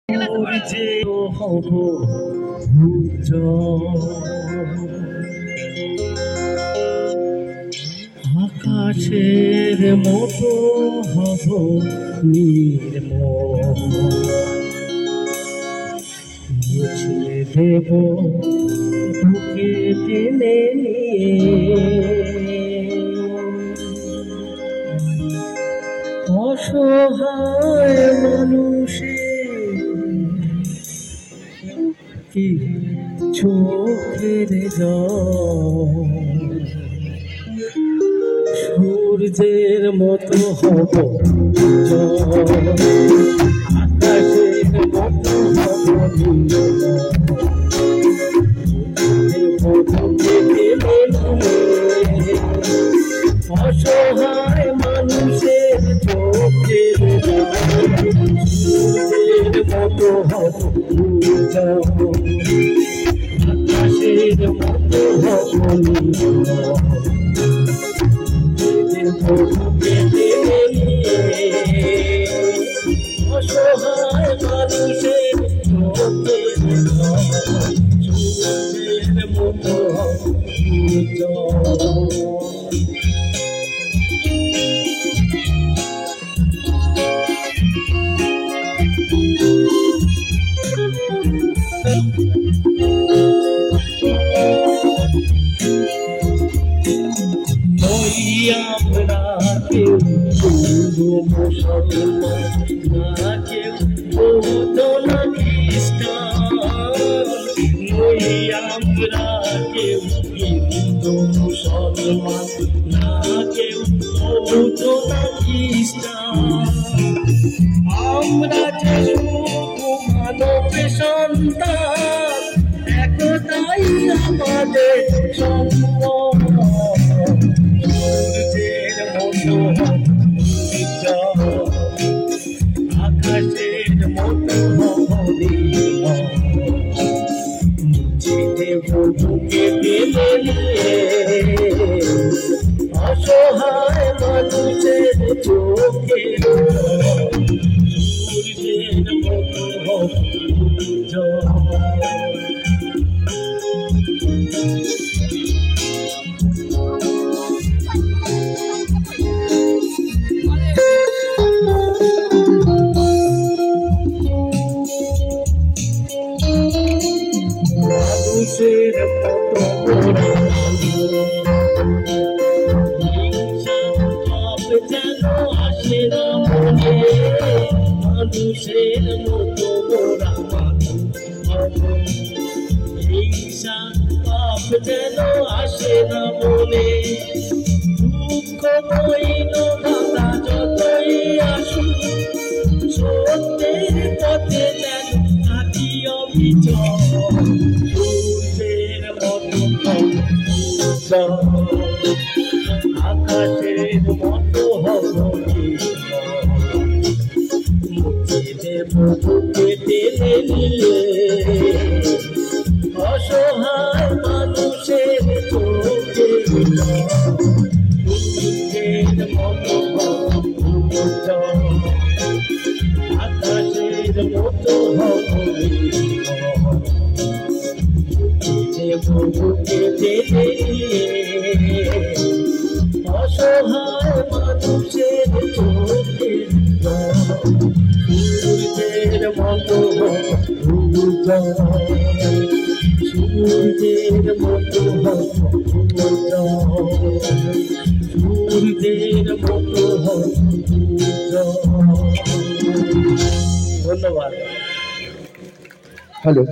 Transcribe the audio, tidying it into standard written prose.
যে হব আকাশের মতো হব নির্মল, মুছে দেব বুকে টেনে নিয়ে অসহায় মানুষের কি চোখের জল, সূর্যের মতো হব আকাশের মতো হব অসহায় মানুষের চোখের সূর্যের মতো হব আকাশের মতো হব অসহায় মানুষের চোখের সূর্যের মতো আমরা কেউ মুসলমান না, কেউ বৌদ্ধ না খ্রিস্টান, আমরা কেউ হিন্দু মুসলমান না, কেউ বৌদ্ধ না খ্রিস্টান, আমরা যে শুধু মানব সন্তান, একতাই আমাদের সম্মান। আকাশের মতো মুছে দেব বুকে টেনে নিয়ে অসহায় মানুষের চোখে সূর্যের মতো মানুষের মতো হিংসা পাপ যেন আসে না মনে, মানুষের মতো মোরা হিংসা পাপ যেন আসে না মনে, দুঃখ কইল বাধা যতই আসুক, সত্যের পথে যেন থাকি অবিচল, আকাশের মতো হব মুছে দেব বুকে টেনে নিয়ে অসহায় মানুষের চোখে সূর্যের মতো আকাশের মতো হব বুকে টেনে নিয়ে অসহায় মানুষের চোখে সূর্যের মতো সূর্যের মতো সূর্যের মতো ধন্যবাদ। হ্যালো।